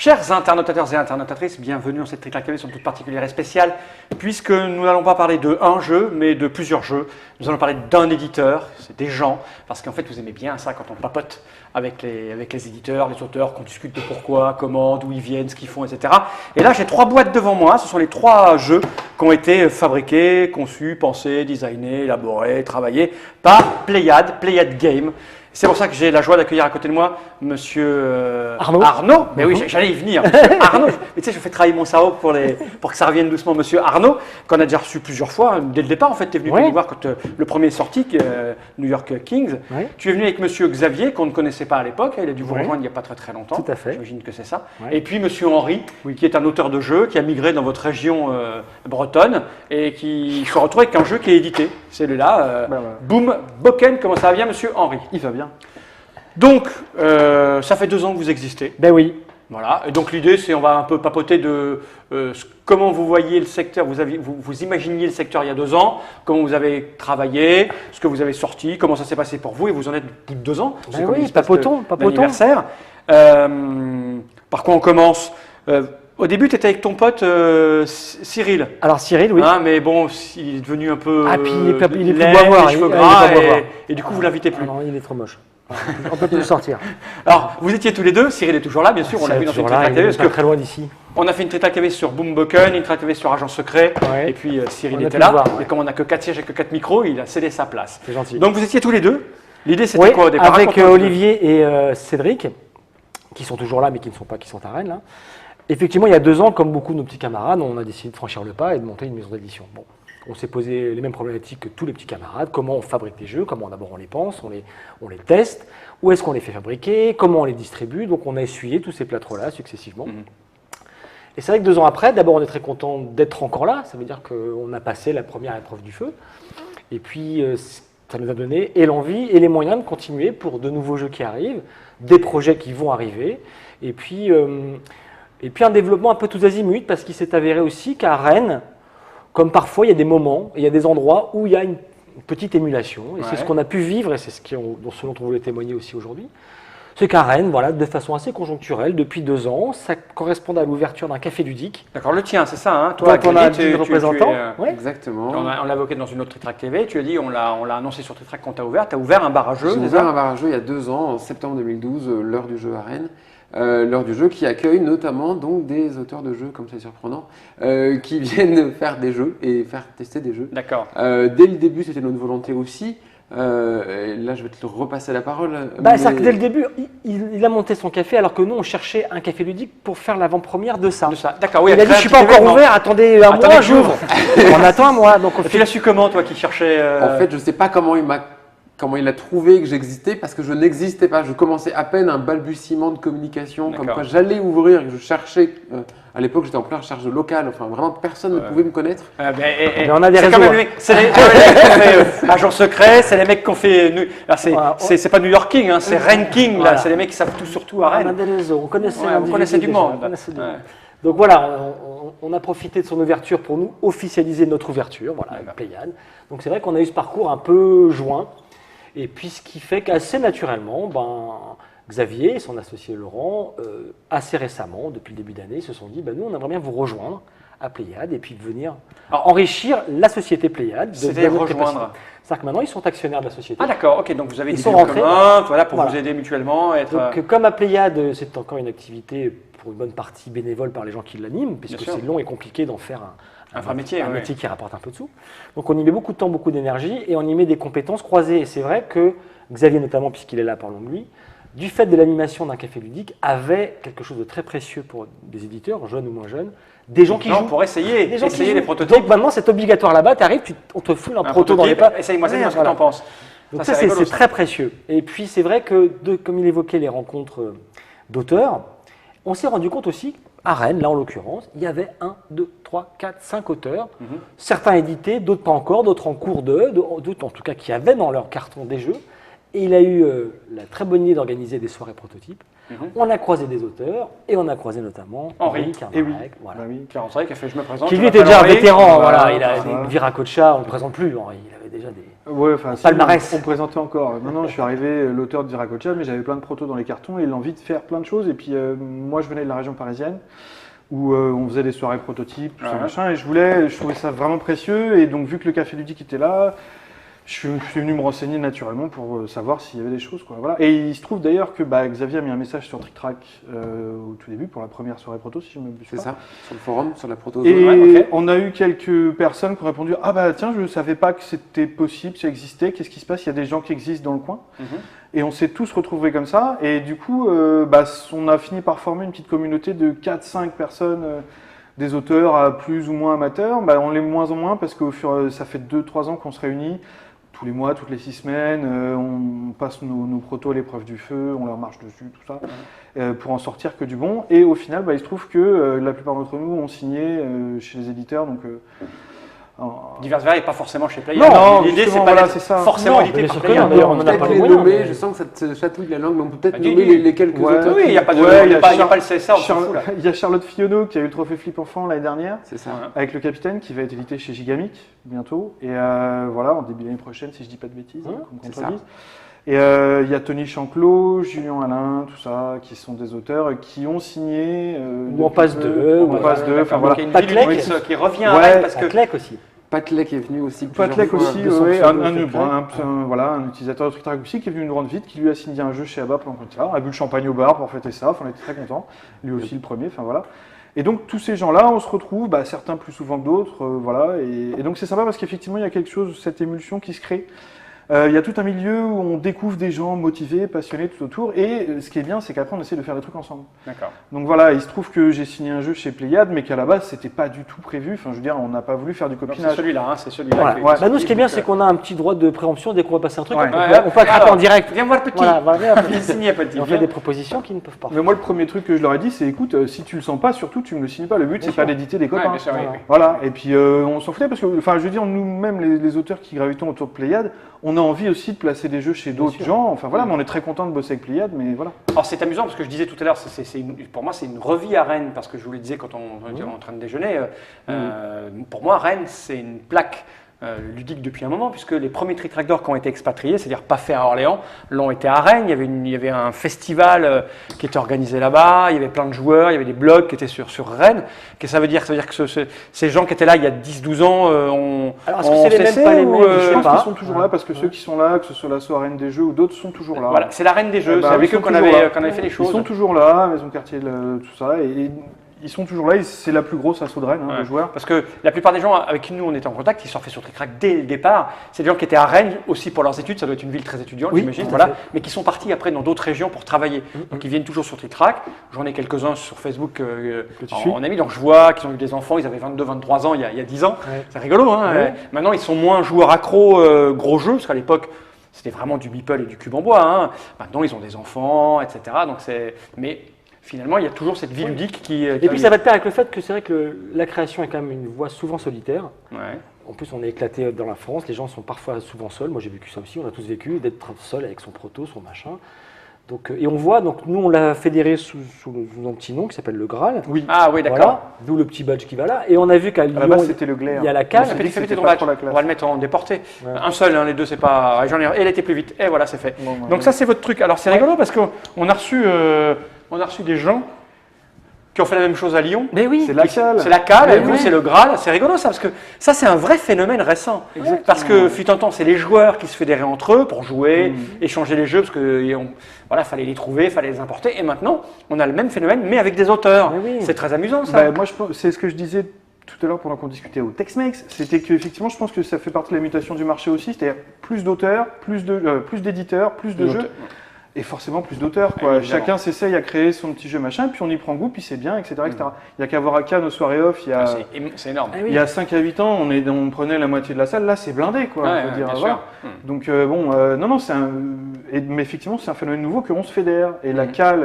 Chers internautateurs et internautatrices, bienvenue dans cette TrickLaCAV toute particulière et spéciale, puisque nous n'allons pas parler de un jeu, mais de plusieurs jeux. Nous allons parler d'un éditeur, c'est des gens, parce qu'en fait vous aimez bien ça quand on papote avec les éditeurs, les auteurs, qu'on discute de pourquoi, comment, d'où ils viennent, ce qu'ils font, etc. Et là j'ai 3 boîtes devant moi, ce sont les 3 jeux qui ont été fabriqués, conçus, pensés, designés, élaborés, travaillés par Pléiade Game. C'est pour ça que j'ai la joie d'accueillir à côté de moi Monsieur Arnaud. Mais oui, j'allais y venir. Monsieur Arnaud. Mais tu sais, je fais travailler mon cerveau pour que ça revienne doucement. Monsieur Arnaud, qu'on a déjà reçu plusieurs fois. Dès le départ, en fait, tu es venu nous voir quand le premier est sorti, New York Kings. Oui. Tu es venu avec Monsieur Xavier, qu'on ne connaissait pas à l'époque. Il a dû vous rejoindre il n'y a pas très longtemps. Tout à fait. J'imagine que c'est ça. Oui. Et puis Monsieur Henri, qui est un auteur de jeu, qui a migré dans votre région bretonne et qui se retrouve avec un jeu qui est édité. C'est là, Boom Boken. Comment ça va bien, Monsieur Henri? Il va bien. Donc, ça fait 2 ans que vous existez. Ben oui. Voilà. Et donc l'idée, c'est on va un peu papoter de comment vous voyez le secteur, vous imaginiez le secteur il y a 2 ans, comment vous avez travaillé, ce que vous avez sorti, comment ça s'est passé pour vous, et vous en êtes au bout de 2 ans. Ben oui, papotons. Anniversaire. Par quoi on commence? Au début, tu étais avec ton pote Cyril. Alors Cyril, oui. Hein, mais bon, il est devenu un peu puis il est plus laid, beau à voir, les cheveux gras, et du coup, vous l'invitez plus. Non, il est trop moche. On peut plus le sortir. Alors, vous étiez tous les deux, Cyril est toujours là, bien sûr, on l'a vu dans une TrickLaCAV. Parce que très loin d'ici. On a fait une TrickLaCAV sur Boom Boken, une TrickLaCAV sur Agent Secret, et puis Cyril était là. Et comme on n'a que 4 sièges et que 4 micros, il a cédé sa place. C'est gentil. Donc vous étiez tous les deux. L'idée c'était quoi au départ? Avec Olivier et Cédric, qui sont toujours là mais qui ne sont pas, qui sont à Rennes là. Effectivement, il y a 2 ans, comme beaucoup de nos petits camarades, on a décidé de franchir le pas et de monter une maison d'édition. Bon, on s'est posé les mêmes problématiques que tous les petits camarades. Comment on fabrique des jeux, comment d'abord on les pense, on les teste, où est-ce qu'on les fait fabriquer, comment on les distribue. Donc on a essuyé tous ces plâtres-là successivement. Et c'est vrai que 2 ans après, d'abord on est très content d'être encore là. Ça veut dire qu'on a passé la première épreuve du feu. Et puis ça nous a donné et l'envie et les moyens de continuer pour de nouveaux jeux qui arrivent, des projets qui vont arriver. Et puis un développement un peu tous azimuts, parce qu'il s'est avéré aussi qu'à Rennes, comme parfois, il y a des moments, il y a des endroits où il y a une petite émulation. Et c'est ce qu'on a pu vivre, et c'est ce dont on voulait témoigner aussi aujourd'hui. C'est qu'à Rennes, voilà, de façon assez conjoncturelle, depuis 2 ans, ça correspondait à l'ouverture d'un café ludique. D'accord, le tien, c'est ça, hein? Toi, on a dit représentant. Exactement. On l'a évoqué dans une autre TrickLaCAV. Tu as dit, on l'a annoncé sur TrickLaCAV quand tu as ouvert. Tu as ouvert un bar à jeu. J'ai ouvert un bar à jeu il y a 2 ans, en septembre 2012, l'heure du jeu à Rennes. L'heure du jeu qui accueille notamment donc des auteurs de jeux, comme c'est surprenant, qui viennent faire des jeux et faire tester des jeux. D'accord. Dès le début, c'était notre volonté aussi. Là, je vais te repasser la parole. C'est-à-dire que dès le début, il a monté son café alors que nous, on cherchait un café ludique pour faire l'avant-première de ça. D'accord, oui. Il a dit, je ne suis pas encore ouvert, attendez un mois, j'ouvre. On attend un mois. Donc, tu l'as su comment, toi, qui cherchais En fait, je ne sais pas comment il a trouvé que j'existais, parce que je n'existais pas. Je commençais à peine un balbutiement de communication, comme quoi j'allais ouvrir, que je cherchais. À l'époque, j'étais en plein recherche de local. Enfin, vraiment, personne ne pouvait me connaître. Mais on a des réseaux. C'est les mecs qui ont fait Agent Secret, c'est les mecs qui ont fait. C'est pas New York King, hein, c'est Rennes King. Voilà. C'est les mecs qui savent tout sur tout à Rennes. On a des réseaux. On connaissait du monde. Donc voilà, on a profité de son ouverture pour nous officialiser notre ouverture, voilà, avec Pléiade. Donc c'est vrai qu'on a eu ce parcours un peu joint. Et puis ce qui fait qu'assez naturellement, Xavier et son associé Laurent, assez récemment, depuis le début d'année, se sont dit nous on aimerait bien vous rejoindre à Pléiade et puis venir enrichir la société Pléiade. C'est-à-dire rejoindre. C'est-à-dire que maintenant ils sont actionnaires de la société. Ah d'accord, ok, donc vous avez des sont rentrés pour vous aider mutuellement. Donc comme à Pléiade, c'est encore une activité pour une bonne partie bénévole par les gens qui l'animent, puisque c'est long et compliqué d'en faire un vrai métier, métier qui rapporte un peu de sous. Donc on y met beaucoup de temps, beaucoup d'énergie et on y met des compétences croisées. Et c'est vrai que Xavier notamment, puisqu'il est là, parlons de lui, du fait de l'animation d'un café ludique, avait quelque chose de très précieux pour des éditeurs, jeunes ou moins jeunes, des gens qui jouent. Pour essayer les prototypes. Donc maintenant c'est obligatoire là-bas, tu arrives, on te fout un proto dans les pas. Essaye-moi, c'est ce que tu en penses. Donc ça c'est très précieux. Et puis c'est vrai que, comme il évoquait les rencontres d'auteurs, on s'est rendu compte aussi, à Rennes, là en l'occurrence, il y avait 1, 2, 3, 4, 5 auteurs, certains édités, d'autres pas encore, d'autres en cours d'autres en tout cas qui avaient dans leur carton des jeux. Et il a eu la très bonne idée d'organiser des soirées prototypes. On a croisé des auteurs et on a croisé notamment Henri Carmarek, qui a fait Je me présente. Qui lui était déjà un vétéran, voilà, il a Viracocha, on ne le présente plus, Henri. avait déjà des Ouais, enfin, si, palmarès. on présentait encore. Maintenant, je suis arrivé l'auteur de Viracocha, mais j'avais plein de protos dans les cartons et l'envie de faire plein de choses. Et puis, moi, je venais de la région parisienne où on faisait des soirées prototypes, tout ça, machin. Et je trouvais ça vraiment précieux. Et donc, vu que le Café Ludique était là, je suis venu me renseigner naturellement pour savoir s'il y avait des choses, quoi. Voilà. Et il se trouve d'ailleurs que Xavier a mis un message sur Trick Track au tout début pour la première soirée proto, si je me abuse pas. C'est ça, sur le forum, sur la proto. Et on a eu quelques personnes qui ont répondu « Ah bah tiens, je ne savais pas que c'était possible, ça existait, qu'est-ce qui se passe? Il y a des gens qui existent dans le coin. Et on s'est tous retrouvés comme ça. Et du coup, on a fini par former une petite communauté de 4-5 personnes, des auteurs à plus ou moins amateurs. On l'est moins en moins parce que ça fait 2-3 ans qu'on se réunit. Tous les mois, toutes les 6 semaines, on passe nos protos à l'épreuve du feu, on leur marche dessus, tout ça, pour en sortir que du bon. Et au final, il se trouve que la plupart d'entre nous ont signé chez les éditeurs. Donc, Divers Variés, pas forcément chez Playad. Non, l'idée, c'est justement, pas voilà, d'être c'est ça. forcément Non, édité bien par sûr que Playad. non, d'ailleurs, on en a Peut-être parlé les moyen, nommer, mais- je sens que ça te chatouille la langue, mais on peut peut-être dis, nommer dis. les quelques Ouais, auteurs. Oui, il n'y a pas de, Ouais, il y a pas le CSA, on s'en fout là. Il y a Charlotte Fionneau qui a eu le trophée Flip Enfant l'année dernière, C'est ça. avec le Capitaine, qui va être édité chez Gigamic bientôt. Et voilà, en début d'année prochaine, si je dis pas de bêtises, qu'on me c'est contredise. Et il y a Tony Chanclot, Julien Alain, tout ça, qui sont des auteurs qui ont signé. Ou en passe d'eux, On passe d'eux. Enfin voilà. Il y a une Patlek, ville qui revient à Ouais, Rennes parce que Clec aussi. Patlek est venu aussi. Patlek plusieurs fois. aussi, de son ouais, pseudo, un utilisateur de TrickTrack aussi qui est venu nous rendre visite, qui lui a signé un jeu chez Abba pendant qu'on était là, a bu le champagne au bar pour fêter ça, enfin, on était très contents, lui aussi le premier, enfin voilà. Et donc tous ces gens-là, on se retrouve, certains plus souvent que d'autres, voilà, et donc c'est sympa parce qu'effectivement il y a quelque chose, cette émulsion qui se crée. Il y a tout un milieu où on découvre des gens motivés, passionnés tout autour, et ce qui est bien, c'est qu'après on essaie de faire des trucs ensemble. D'accord. Donc voilà, il se trouve que j'ai signé un jeu chez Playad, mais qu'à la base c'était pas du tout prévu, enfin je veux dire, on n'a pas voulu faire du Donc, copinage. c'est celui-là, hein, c'est celui-là. Voilà. qui est- Ouais. Nous, ce qui est bien, c'est qu'on a un petit droit de préemption dès qu'on va passer un truc. Ouais. On peut attraper en direct. Viens voir le petit. Voilà, Il est signé, petit. Et on fait des propositions qui ne peuvent pas. Mais moi, le premier truc que je leur ai dit, c'est écoute, si tu le sens pas, surtout tu me le signes pas. Le but, c'est sûr. pas d'éditer des Ouais, copains. bien sûr, oui, oui. Voilà. Et puis on s'en foutait parce que, enfin, je veux dire, nous-mêmes, les auteurs qui gravitons autour de Playad, on a envie aussi de placer des jeux chez d'autres sûr. gens. Enfin voilà, mais on est très content de bosser avec Playad, mais voilà. Alors c'est amusant parce que je disais tout à l'heure, pour moi c'est une revie à Rennes parce que je vous le disais quand on était en train de déjeuner. Pour moi Rennes c'est une plaque ludique depuis un moment puisque les premiers Trick Track d'or qui ont été expatriés, c'est-à-dire pas faits à Orléans, l'ont été à Rennes. Il y avait un festival qui était organisé là-bas, il y avait plein de joueurs, il y avait des blogs qui étaient sur Rennes. Qu'est-ce que ça veut dire? Ça veut dire que ces gens qui étaient là il y a 10-12 ans ont Alors, est-ce que c'est les mêmes, cessé pas les ou, mêmes? Je Je sais pense pas. qu'ils sont toujours là parce que ceux qui sont là, que ce soit la soirée des jeux ou d'autres, sont toujours là. Voilà, c'est la reine des jeux, Bah, c'est avec ils eux sont qu'on toujours là. avait fait les choses. Ils sont toujours là, Maison Quartier, tout ça, et ils sont toujours là. Et c'est la plus grosse asso de Rennes, Ouais. de joueurs. Parce que la plupart des gens avec qui nous on était en contact, ils surfaient sur Trick Track dès le départ. C'est des gens qui étaient à Rennes aussi pour leurs études, ça doit être une ville très étudiante, Oui, j'imagine, tout à voilà, fait. mais qui sont partis après dans d'autres régions pour travailler. Donc ils viennent toujours sur Trick Track. J'en ai quelques-uns sur Facebook tu suis. en amis, donc je vois qu'ils ont eu des enfants, ils avaient 22-23 ans il y a 10 ans. Ouais. C'est rigolo, hein. Ouais. Maintenant ils sont moins joueurs accros, gros jeux, parce qu'à l'époque c'était vraiment du Beeple et du cube en bois. Hein. Maintenant ils ont des enfants, etc. Donc mais finalement il y a toujours cette vie ludique qui. Et puis ça va de pair avec le fait que c'est vrai que la création est quand même une voie souvent solitaire. Ouais. En plus, on est éclaté dans la France, les gens sont parfois souvent seuls. Moi, j'ai vécu ça aussi, on a tous vécu, d'être seul avec son proto, son machin. Donc, et on voit, donc nous, on l'a fédéré sous un petit nom qui s'appelle le Graal. Oui. Ah oui, d'accord. Voilà, d'où le petit badge qui va là. Et on a vu qu'à À la Lyon, base, c'était le Glaire. il y a la On cale. s'est dit que Fais c'était ton pas badge. trop la On classe. va le mettre en déporté. Ouais. Un seul, hein, les deux, c'est pas. Et elle était plus vite. Et voilà, c'est fait. Bon, ouais. Donc ça, c'est votre truc. Alors c'est rigolo parce qu'on a reçu des gens qui ont fait la même chose à Lyon. Mais oui, C'est la cale. C'est la cale, Mais et vous, oui. c'est le Graal. C'est rigolo ça, parce que ça, c'est un vrai phénomène récent. Parce que, fut un temps, c'est les joueurs qui se fédéraient entre eux pour jouer, échanger les jeux, parce que voilà, fallait les trouver, fallait les importer. Et maintenant, on a le même phénomène, mais avec des auteurs. Mais oui. C'est très amusant ça. Moi, c'est ce que je disais tout à l'heure pendant qu'on discutait au Tex-Mex, c'était qu'effectivement, je pense que ça fait partie de la mutation du marché aussi, c'est-à-dire plus d'auteurs, plus d'éditeurs, plus de jeux, et forcément plus d'auteurs. Évidemment. Chacun s'essaye à créer son petit jeu machin, puis on y prend goût, puis c'est bien, etc. etc. Il n'y a qu'à voir à Cannes aux soirées off, il y a, C'est énorme. Ah oui. il y a 5 à 8 ans, on prenait la moitié de la salle, là c'est blindé, quoi. Ouais, je veux ouais, dire, bien voilà. sûr. Donc non, mais effectivement, c'est un phénomène nouveau qu'on se fédère. Et la cale,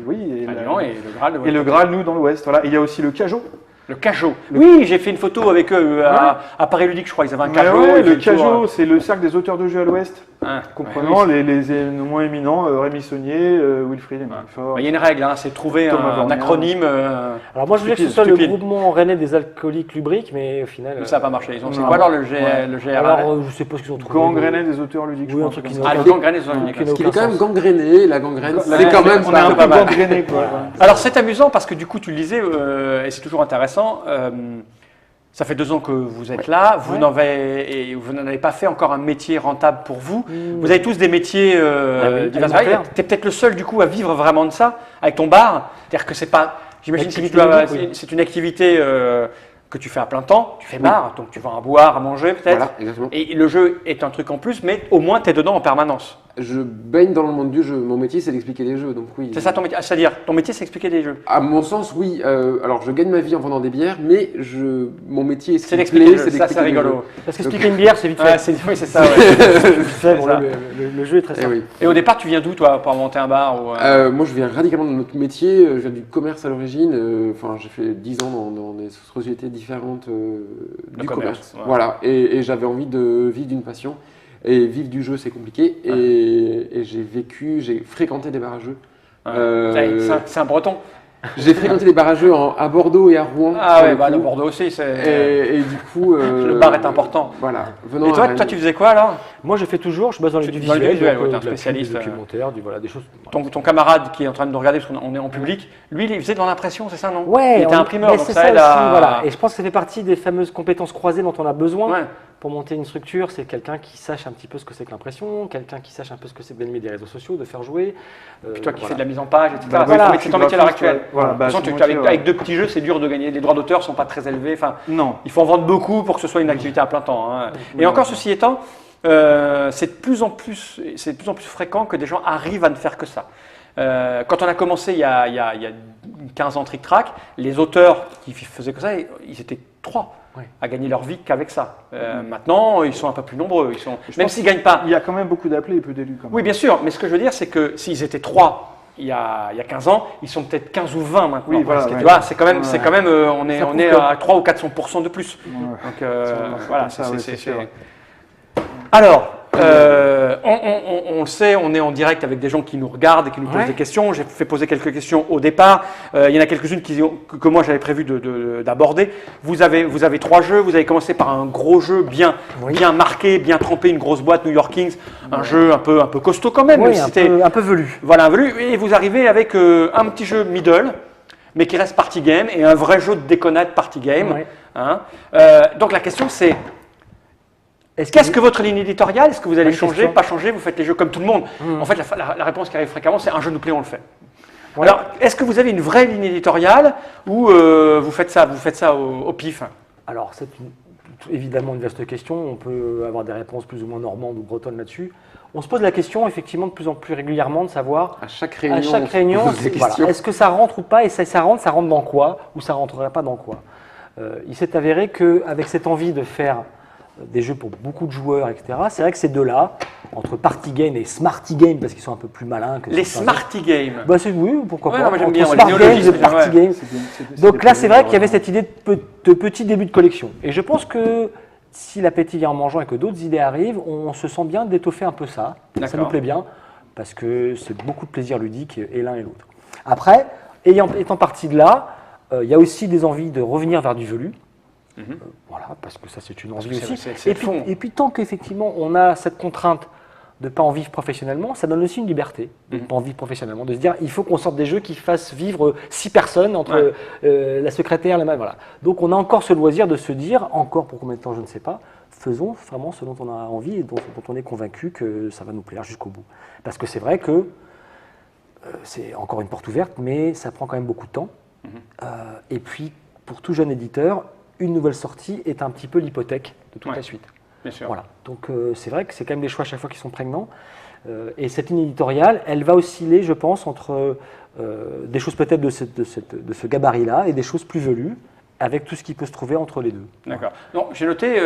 oui, À Lyon et le Graal. et le Graal, nous, dans l'Ouest. Voilà. Et il y a aussi le Cajot. Le Cajot. Oui, j'ai fait une photo avec eux à Paris Ludique, je crois. Ils avaient un Mais Cajot. ouais, ils le faisaient le tour, Cajot, c'est le cercle des auteurs de jeux à l'Ouest. Hein, comprenant les moins éminents, Rémi Saunier, Wilfried Fort. Il y a une règle, hein, c'est de trouver un acronyme. Alors moi je voulais que ce soit le groupement rennais des alcooliques lubriques, mais au final. Ça n'a pas marché. C'est quoi alors le GRA? Alors je sais pas ce qu'ils ont trouvé. Gangréné des auteurs ludiques. Oui, un truc qui le gangréné des auteurs ludiques. Ce qui est quand même gangréné, la gangrène, c'est quand même on est un peu gangréné quoi. Alors c'est amusant parce que du coup tu le disais, et c'est toujours intéressant. Ça fait 2 ans que vous êtes là, vous n'en avez pas fait encore un métier rentable pour vous. Vous avez tous des métiers divers. Tu es peut-être le seul du coup à vivre vraiment de ça, avec ton bar. C'est-à-dire que c'est pas, j'imagine que c'est une activité que tu fais à plein temps, tu fais bar, donc tu vas à boire, à manger peut-être. Voilà, exactement. Et le jeu est un truc en plus, mais au moins tu es dedans en permanence. Je baigne dans le monde du jeu. Mon métier, c'est d'expliquer les jeux, donc oui. C'est ça ton métier. C'est-à-dire, ton métier, c'est expliquer des jeux. À mon sens, oui. Alors, je gagne ma vie en vendant des bières, mais mon métier, c'est d'expliquer. Ça, c'est rigolo. Parce qu'expliquer une bière, c'est vite fait. Oui, c'est ça. Ouais. Le jeu est très simple. Et au départ, tu viens d'où, toi, pour monter un bar Moi, je viens radicalement de notre métier. Je viens du commerce à l'origine. Enfin, j'ai fait 10 ans dans des sociétés différentes du commerce. Ouais. Voilà. Et j'avais envie de vivre d'une passion. Et vivre du jeu, c'est compliqué. Ouais. Et j'ai fréquenté des bars à jeux. C'est un breton. J'ai fréquenté des bars à jeux à Bordeaux et à Rouen. Ah ouais, à Bordeaux aussi. Et du coup... le bar est important. Voilà. Et toi, tu faisais quoi alors? Moi, je fais toujours, je bosse dans les visuels, tu es un spécialiste. Documentaire, des choses. Ton camarade qui est en train de nous regarder, parce qu'on est en public, lui, il faisait dans l'impression, c'est ça, non? Ouais. Il était imprimeur, donc ça aide à... Voilà. Et je pense que ça fait partie des fameuses compétences croisées dont on a besoin. Ouais. Pour monter une structure, c'est quelqu'un qui sache un petit peu ce que c'est que l'impression, quelqu'un qui sache un peu ce que c'est d'animer des réseaux sociaux, de faire jouer. Puis toi qui fais de la mise en page, etc. C'est ton métier à l'heure actuelle. Avec 2 petits jeux, c'est dur de gagner. Les droits d'auteur ne sont pas très élevés. Enfin, non. Il faut en vendre beaucoup pour que ce soit une activité à plein temps. Hein. Et encore, ceci étant, c'est de plus en plus fréquent que des gens arrivent à ne faire que ça. Quand on a commencé il y a 15 ans Trick Track, les auteurs qui faisaient que ça, ils étaient 3 à gagner leur vie qu'avec ça. Maintenant, ils sont un peu plus nombreux. Même s'ils ne gagnent pas. Il y a quand même beaucoup d'appelés et peu d'élus. Oui, bien sûr. Mais ce que je veux dire, c'est que s'ils étaient 3 il y a 15 ans, ils sont peut-être 15 ou 20 maintenant. Oui, voilà, tu vois, c'est quand même, on est à 3 ou 400% de plus. Ouais. Donc voilà, c'est. Alors, on le sait, on est en direct avec des gens qui nous regardent et qui nous posent des questions. J'ai fait poser quelques questions au départ. Il y en a quelques-unes que moi j'avais prévu d'aborder. Vous avez 3 jeux. Vous avez commencé par un gros jeu bien marqué, bien trempé, une grosse boîte New York Kings, un jeu un peu costaud quand même. Oui, un peu velu. Voilà, un velu. Et vous arrivez avec un petit jeu middle, mais qui reste party game, et un vrai jeu de déconnade party game. Ouais. Hein. Donc la question c'est, qu'est-ce que votre ligne éditoriale? Est-ce que vous allez changer, pas changer? Vous faites les jeux comme tout le monde. En fait, la réponse qui arrive fréquemment, c'est un jeu nous plaît, on le fait. Ouais. Alors, est-ce que vous avez une vraie ligne éditoriale ou vous faites ça au pif? Alors, c'est évidemment une vaste question. On peut avoir des réponses plus ou moins normandes ou bretonnes là-dessus. On se pose la question, effectivement, de plus en plus régulièrement de savoir, à chaque réunion, est-ce que ça rentre ou pas? Et ça rentre dans quoi? Ou ça rentrerait pas dans quoi? Il s'est avéré qu'avec cette envie de faire des jeux pour beaucoup de joueurs, etc. C'est vrai que ces deux-là, entre party game et smarty game, parce qu'ils sont un peu petits que les smarty games. Oui, pourquoi pas. Moi j'aime bien smart games et party game. Donc là, c'est vrai qu'il y avait cette idée de petit début de collection. Et je pense que si l'appétit vient en mangeant et que d'autres idées arrivent, on se sent bien d'étoffer un peu ça. Ça nous plaît bien, parce que c'est beaucoup de plaisir ludique et l'un et l'autre. Après, étant parti de là, il y a aussi des envies de revenir vers du velu. Voilà, parce que ça c'est une envie aussi. Et puis tant qu'effectivement on a cette contrainte de ne pas en vivre professionnellement, ça donne aussi une liberté de ne pas en vivre professionnellement, de se dire il faut qu'on sorte des jeux qui fassent vivre 6 personnes entre la secrétaire, la main, voilà. Donc on a encore ce loisir de se dire, encore pour combien de temps je ne sais pas, faisons vraiment ce dont on a envie et dont on est convaincu que ça va nous plaire jusqu'au bout. Parce que c'est vrai que c'est encore une porte ouverte, mais ça prend quand même beaucoup de temps. Et puis pour tout jeune éditeur, une nouvelle sortie est un petit peu l'hypothèque de toute la suite. Bien sûr. Voilà. Donc c'est vrai que c'est quand même des choix à chaque fois qui sont prégnants. Et cette ligne éditoriale, elle va osciller, je pense, entre des choses peut-être de ce gabarit-là et des choses plus velues, avec tout ce qui peut se trouver entre les deux. D'accord. Voilà. J'ai noté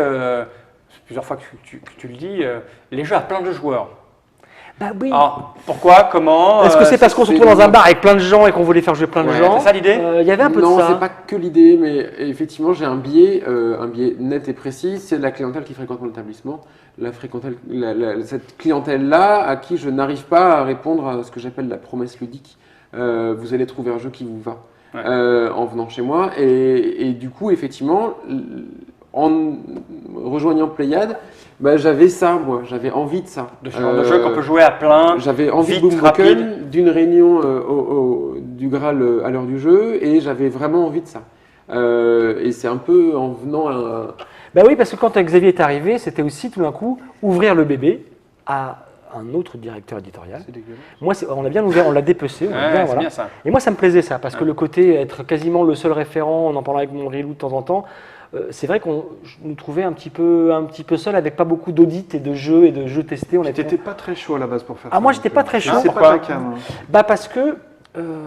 plusieurs fois que tu le dis, les jeux à plein de joueurs. Bah oui. Alors, pourquoi, comment Est-ce que c'est parce qu'on se c'est retrouve dans un le- bar avec plein de gens et qu'on voulait faire jouer plein de Ouais, gens c'est ça l'idée Il y avait un peu Non, de ça. c'est pas que l'idée, mais effectivement, j'ai un biais net et précis. C'est la clientèle qui fréquente mon établissement. Cette clientèle-là, à qui je n'arrive pas à répondre à ce que j'appelle la promesse ludique. Vous allez trouver un jeu qui vous va en venant chez moi. Et du coup, effectivement, en rejoignant Pléiade, bah, j'avais ça, moi. J'avais envie de ça. De ce genre de jeu qu'on peut jouer à plein. J'avais envie vite, de Boom Broken, rapide. d'une réunion du Graal à l'heure du jeu, et j'avais vraiment envie de ça. Et c'est un peu en venant à... Bah oui, parce que quand Xavier est arrivé, c'était aussi tout d'un coup ouvrir le bébé à un autre directeur éditorial. C'est dégueulasse. Moi, on a bien ouvert, on l'a dépecé. On a bien, c'est voilà. bien ça. Et moi, ça me plaisait ça, parce que le côté être quasiment le seul référent, en parlant avec mon Rilou de temps en temps, c'est vrai qu'on nous trouvait un petit peu seul, avec pas beaucoup d'audits et de jeux testés. On T'étais pas très chaud à la base pour faire ça. Ah, moi, donc, j'étais pas très chaud. C'est Pourquoi pas ta cam. Bah parce que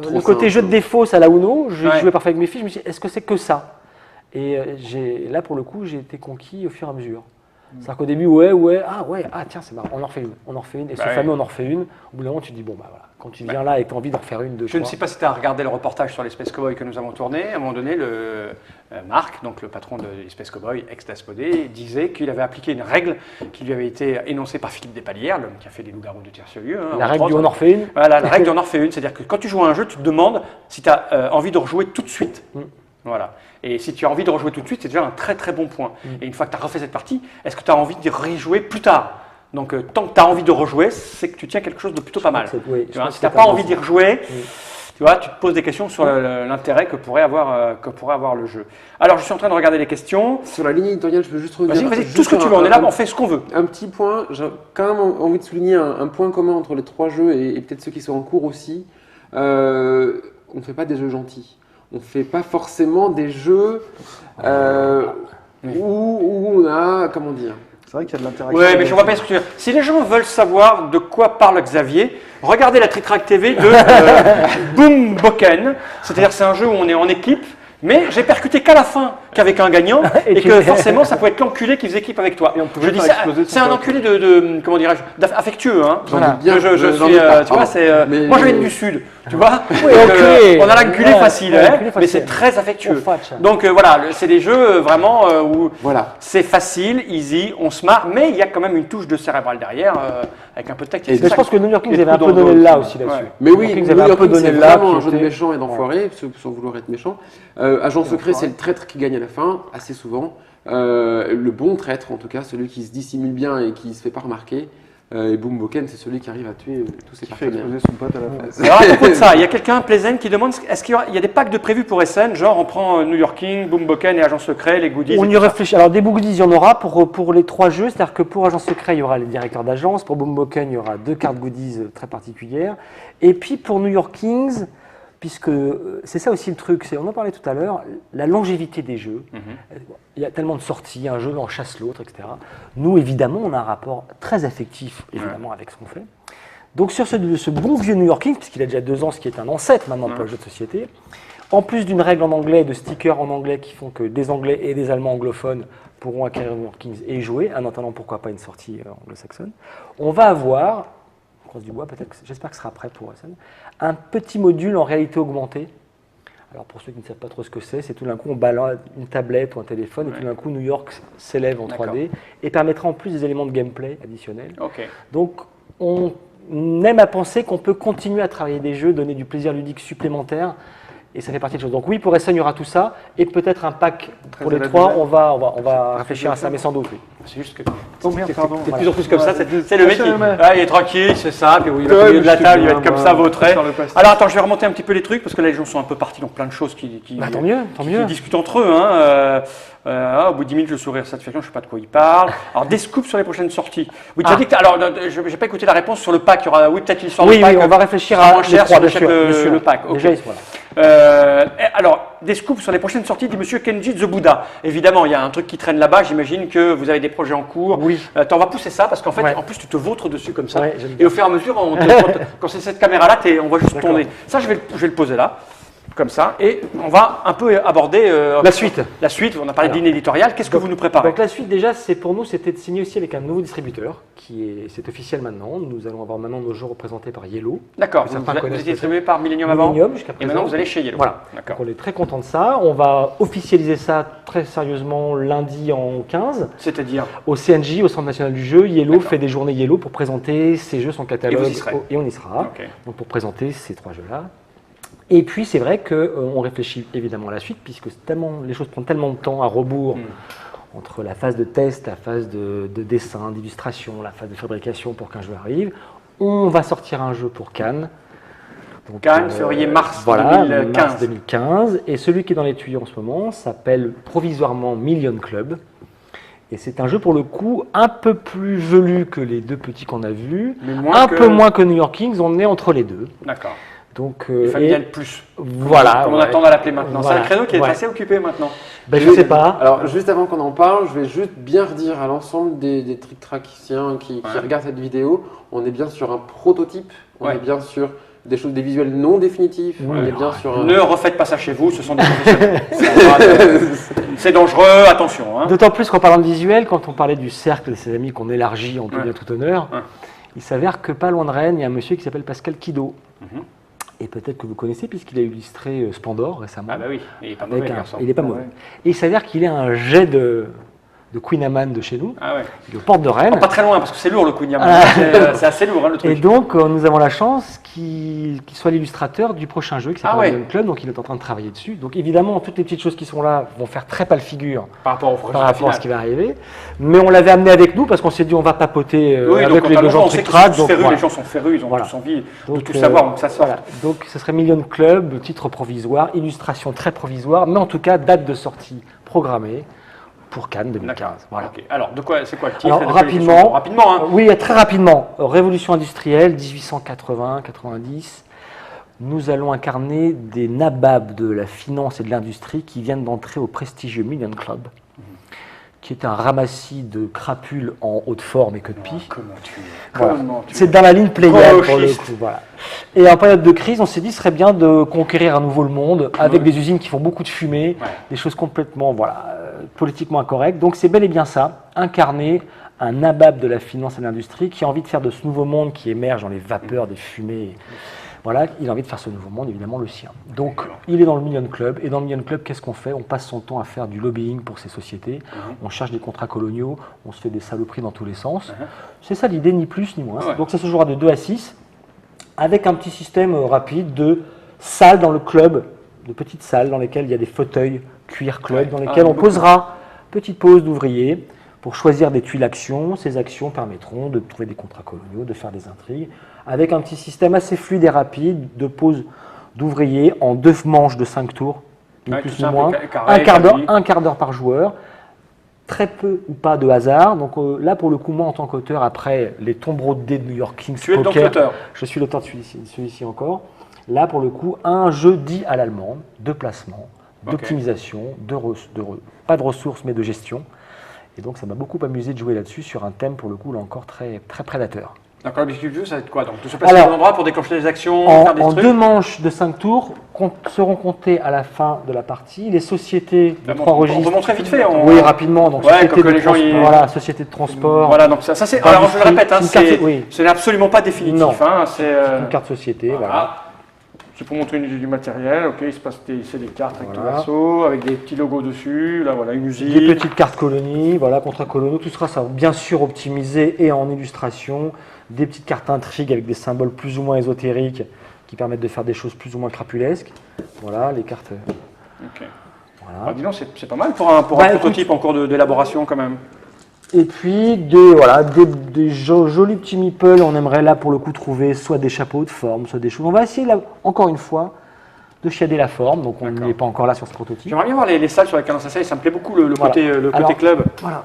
Trop le côté simple. jeu de défauts à la Uno, je Ouais. jouais parfois avec mes filles, je me suis dit, est-ce que c'est que ça? Et là, pour le coup, j'ai été conquis au fur et à mesure. C'est-à-dire qu'au début, tiens, c'est marrant, on en refait une, et ce Bah fameux ouais. on en refait une, au bout d'un moment, tu te dis, bon, bah voilà, quand tu viens là et que tu as envie d'en refaire une, deux, Je ne trois. sais pas si tu as regardé le reportage sur les Space Cowboys que nous avons tourné. À un moment donné, Marc, donc le patron des Space Cowboys, ex-d'Aspodé, disait qu'il avait appliqué une règle qui lui avait été énoncée par Philippe Despalières, l'homme qui a fait les loups-garous de Tiercelieu. Hein, La entre règle du autres. on en refait une. Voilà, la règle du on en refait une, c'est-à-dire que quand tu joues à un jeu, tu te demandes si tu as envie de rejouer tout de suite. Voilà. Et si tu as envie de rejouer tout de suite, c'est déjà un très très bon point. Et une fois que tu as refait cette partie, est-ce que tu as envie de rejouer plus tard? Donc tant que tu as envie de rejouer, c'est que tu tiens quelque chose de plutôt pas mal. Oui, Tu vois, si tu n'as pas envie d'y rejouer, tu vois, tu te poses des questions sur l'intérêt que pourrait avoir le jeu. Alors je suis en train de regarder les questions. Sur la ligne éditoriale, je peux juste revenir. Vas-y, tout ce que tu veux, on est là, on fait ce qu'on veut. Un petit point, j'ai quand même envie de souligner un point commun entre les trois jeux et peut-être ceux qui sont en cours aussi. On ne fait pas des jeux gentils. On ne fait pas forcément des jeux où on a, comment dire, C'est vrai qu'il y a de l'interaction. Ouais, mais je vois pas ce que tu veux dire. Si les gens veulent savoir de quoi parle Xavier, regardez la Tritrac TV de Boom Boken. C'est-à-dire c'est un jeu où on est en équipe, mais j'ai percuté qu'à la fin qu'avec un gagnant et que forcément ça pouvait être l'enculé qui faisait équipe avec toi. Et on pouvait Je dis faire ça, exploser son c'est un pote. enculé de comment dirais-je, affectueux. Hein. J'en Voilà. doute bien. Je j'en suis, doute pas, tu vois, pardon. c'est. Mais- Moi, je viens du sud, tu vois. Oui, Donc, enculé. on a l'enculé Ouais, facile, ouais, hein, enculé mais facile. c'est très affectueux. On fatche. Donc voilà, c'est des jeux vraiment où Voilà. c'est facile, easy, on se marre, mais il y a quand même une touche de cérébrale derrière, avec un peu de tactique. Et C'est Mais ça je pense que New York Kings et avait un tout peu dans donné le le là aussi. aussi là-dessus. Ouais. Mais oui, New York Kings New avait un York peu Kings, donné c'est le là. vraiment un jeu de qui était- méchant et d'enfoiré, sans vouloir être méchant. Agent secret, c'est le traître qui gagne à la fin, assez souvent. Le bon traître, en tout cas, celui qui se dissimule bien et qui se fait pas remarquer. Et Boom Boken, c'est celui qui arrive à tuer tous ses Qui fait partenaires. exploser son pote à la fin. Alors à propos de ça, il y a quelqu'un, Plezen, qui demande est-ce qu'il y a des packs de prévus pour SN, genre on prend New York King, Boom Boken et Agent Secret, les goodies. On et y tout ça. réfléchit. Alors, des goodies, il y en aura pour les trois jeux. C'est-à-dire que pour Agent Secret, il y aura les directeurs d'agence. Pour Boom Boken, il y aura 2 cartes goodies très particulières. Et puis pour New York Kings, puisque c'est ça aussi le truc, on en parlait tout à l'heure, la longévité des jeux. Il y a tellement de sorties, un jeu en chasse l'autre, etc. Nous, évidemment, on a un rapport très affectif, évidemment, avec ce qu'on fait. Donc sur ce bon vieux New York Kings, puisqu'il a déjà 2 ans, ce qui est un ancêtre maintenant pour le jeu de société, en plus d'une règle en anglais et de stickers en anglais qui font que des Anglais et des Allemands anglophones pourront acquérir New York Kings et y jouer, en attendant pourquoi pas une sortie anglo-saxonne, on va avoir, on croise du bois peut-être, j'espère que ce sera prêt pour SN, un petit module en réalité augmentée. Alors pour ceux qui ne savent pas trop ce que c'est tout d'un coup on balade une tablette ou un téléphone et tout d'un coup New York s'élève en 3D et permettra en plus des éléments de gameplay additionnels. Ok. Donc on aime à penser qu'on peut continuer à travailler des jeux, donner du plaisir ludique supplémentaire et ça fait partie des choses. Donc oui, pour SN, il y aura tout ça et peut-être un pack pour les à la trois, duel. on va réfléchir à ça, mais sans doute, oui. C'est juste que Oh merde, pardon. t'es de plus en plus comme ça, Ouais, c'est le mec qui il est tranquille, c'est ça, puis il va au Ouais, milieu de la mais table, il je va te être comme dis, ça, moi, vautré. sur le plastique. Alors attends, je vais remonter un petit peu les trucs parce que là les gens sont un peu partis dans plein de choses qui Bah, tant mieux, tant qui mieux. discutent entre eux. Hein. Au bout de 10 minutes, le sourire satisfaction, je ne sais pas de quoi ils parlent. Alors, des scoops sur les prochaines sorties. Oui, tu as dit que. Alors, je n'ai pas écouté la réponse sur le pack. Il y aura, oui, peut-être l'histoire Oui, du pack. oui, on va réfléchir sera à moins les cher trois, si on bien achète sûr, bien sûr. le pack. Ok. Déjà, voilà. Alors, des scoops sur les prochaines sorties dit Monsieur Kenji The Buddha. Évidemment, il y a un truc qui traîne là-bas. J'imagine que vous avez des projets en cours. Oui. On va pousser ça parce qu'en fait, Ouais. en plus, tu te vautres dessus comme ça. Ouais, j'aime et bien. au fur et à mesure, quand c'est cette caméra-là, on voit juste D'accord. tourner. Ça, je vais le poser là. comme ça, et on va un peu aborder La suite. La suite, on a parlé Alors, de ligne éditoriale, qu'est-ce que vous nous préparez? Donc la suite déjà, pour nous, c'était de signer aussi avec un nouveau distributeur, c'est officiel maintenant. Nous allons avoir maintenant nos jeux représentés par Yellow. D'accord, Que vous certains étiez connaissent distribué par Millennium avant, Millennium jusqu'à et présent. maintenant vous allez chez Yellow. Voilà. D'accord. Donc on est très content de ça. On va officialiser ça très sérieusement lundi en 15 C'est-à-dire, au CNJ, au Centre National du Jeu. Yellow D'accord. fait des journées Yellow pour présenter ses jeux, son catalogue. Et vous y serez. Et on y sera. ok. Donc pour présenter ces 3 jeux-là. Et puis c'est vrai qu'on réfléchit évidemment à la suite, puisque les choses prennent tellement de temps à rebours entre la phase de test, la phase de dessin, d'illustration, la phase de fabrication pour qu'un jeu arrive. On va sortir un jeu pour Cannes. Donc, Cannes, février-mars voilà, 2015. mars 2015. Et celui qui est dans les tuyaux en ce moment s'appelle provisoirement Million Club. Et c'est un jeu pour le coup un peu plus velu que les 2 petits qu'on a vus, Mais moins un que- peu moins que New York Kings, on est entre les deux. D'accord. Donc, Familial plus. voilà. Comme on ouais. attend à l'appeler maintenant. Voilà, C'est un créneau qui est ouais. assez occupé maintenant. Ben, je sais pas. Alors, juste avant qu'on en parle, je vais juste bien redire à l'ensemble des trick-trackiciens qui regardent cette vidéo, on est bien sur un prototype, on Ouais. est bien sur des visuels non définitifs, on est bien sur un... Ne refaites pas ça chez vous, ce sont des professionnels. C'est dangereux, attention. Hein. D'autant plus qu'en parlant de visuel, quand on parlait du cercle de ses amis qu'on élargit en tout Ouais. bien tout honneur, Ouais. il s'avère que pas loin de Rennes, il y a un monsieur qui s'appelle Pascal Kido. Mhm. Et peut-être que vous connaissez puisqu'il a illustré Spandor récemment. Ah bah oui, il est pas Avec mauvais, un- garçon. il n'est pas Ah mauvais. ouais. Et il s'avère qu'il est un jet de Queen Amman de chez nous, Ah ouais. de Porte de Rennes. Pas très loin parce que c'est lourd le Queen Yaman. C'est assez lourd hein, le Et truc. donc, nous avons la chance qu'il soit l'illustrateur du prochain jeu qui s'appelle Ah ouais. Million Club, donc il est en train de travailler dessus. Donc évidemment, toutes les petites choses qui sont là vont faire très pâle figure Par rapport au projet par rapport à ce final. qui va arriver. Mais on l'avait amené avec nous parce qu'on s'est dit on va papoter Oui, avec donc les deux gens on de sait Trick qu'ils sont Track. tous Donc, férus, voilà. les gens sont férus, ils ont Voilà. tous envie de Donc, tout savoir, donc ça sort. voilà. Donc ce serait Million Club, titre provisoire, illustration très provisoire, mais en tout cas date de sortie programmée pour Cannes 2015. Voilà. Ok. Alors, c'est quoi le titre Alors, et de quelle rapidement, question Rapidement, hein. Oui, très rapidement. Révolution industrielle, 1880-90. Nous allons incarner des nababs de la finance et de l'industrie qui viennent d'entrer au prestigieux Million Club, qui est un ramassis de crapules en haute forme et queue de pie. Comment tu Voilà. Comment tu C'est dans la ligne Pléiade pour le Gauchiste. coup. Voilà. Et en période de crise, on s'est dit ce serait bien de conquérir à nouveau le monde avec des usines qui font beaucoup de fumée, Ouais. des choses complètement politiquement incorrectes. Donc c'est bel et bien ça, incarner un nabab de la finance et de l'industrie qui a envie de faire de ce nouveau monde qui émerge dans les vapeurs des fumées. Voilà, il a envie de faire ce nouveau monde, évidemment le sien. Donc il est dans le Million Club. Et dans le Million Club, qu'est-ce qu'on fait? On passe son temps à faire du lobbying pour ces sociétés. On cherche des contrats coloniaux, on se fait des saloperies dans tous les sens. C'est ça l'idée, ni plus ni moins. Ouais. Donc ça se jouera de 2 à 6, avec un petit système rapide de salles dans le club, de petites salles dans lesquelles il y a des fauteuils cuir club, Ouais. dans lesquelles on beaucoup. posera petite pause d'ouvriers pour choisir des tuiles actions. Ces actions permettront de trouver des contrats coloniaux, de faire des intrigues, avec un petit système assez fluide et rapide de pause d'ouvriers en 2 manches de 5 tours, ni Ouais, plus tout ni simple, moins, carré, établi. un quart d'heure par joueur, très peu ou pas de hasard. Donc là, pour le coup, moi, en tant qu'auteur, après les tombereaux de dés de New York Kings Tu es donc Poker, l'auteur. je suis l'auteur de celui-ci encore. Là, pour le coup, un jeu dit à l'allemande, de placement, d'optimisation, pas de ressources, mais de gestion. Et donc, ça m'a beaucoup amusé de jouer là-dessus sur un thème, pour le coup, là encore, très, très prédateur. D'accord, l'objectif du jeu, ça va être quoi? Donc, de se placer Alors, à un endroit pour déclencher des actions, faire des En trucs 2 manches de 5 tours seront comptées à la fin de la partie les sociétés de Ah bon, 3 on registres. peut montrer vite fait. Oui, rapidement. Donc, Ouais, société, comme que de les gens, ils- voilà, société de transport, Voilà, donc ça c'est. Pas Alors, du je le tout. répète, hein, C'est une carte- c'est oui. ce n'est absolument pas définitif. Non. Hein, c'est. une carte société. Voilà. C'est pour montrer du matériel. Ok, il se passe c'est des cartes recto Voilà. verso avec des petits logos dessus. Là, voilà, une usine. Des petites cartes colonies, voilà, contrats coloniaux, tout sera ça, bien sûr optimisé et en illustration. Des petites cartes intrigues avec des symboles plus ou moins ésotériques qui permettent de faire des choses plus ou moins crapulesques. Voilà, les cartes. Ok. Voilà. Ah, dis donc, c'est pas mal pour un Bah, écoute. prototype en cours d'élaboration quand même. Et puis des jolis petits meeples, on aimerait là pour le coup trouver soit des chapeaux de forme, soit des choses. On va essayer là, encore une fois, de chiader la forme, donc on D'accord. n'est pas encore là sur ce prototype. J'aimerais bien voir les salles sur lesquelles on s'essaye. Ça me plaît beaucoup le Voilà. côté, Alors, club. Voilà.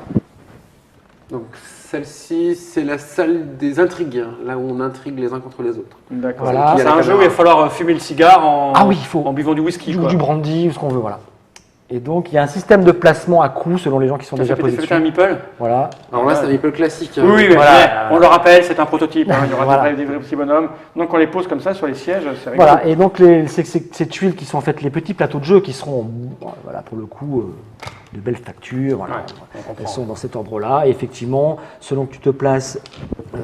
Donc celle-ci, c'est la salle des intrigues, hein, là où on intrigue les uns contre les autres. D'accord. Voilà. C'est un jeu où il va falloir fumer le cigare en, Ah oui, il faut. en buvant du whisky. Ou Quoi. du brandy, ou ce qu'on veut, voilà. Et donc, il y a un système de placement à coups selon les gens qui sont déjà positionnés. C'est un meeple. Voilà. Alors là, c'est un meeple classique. Hein. Oui, Voilà. on le rappelle, c'est un prototype. Hein, il y aura Voilà. des vrais petits bonhommes. Donc on les pose comme ça sur les sièges, c'est rigolo. Voilà, et donc ces tuiles qui sont en fait les petits plateaux de jeu qui seront, voilà, pour le coup, de belles factures. Voilà. Ouais, on comprend. Elles sont dans cet ordre-là. Et effectivement, selon que tu te places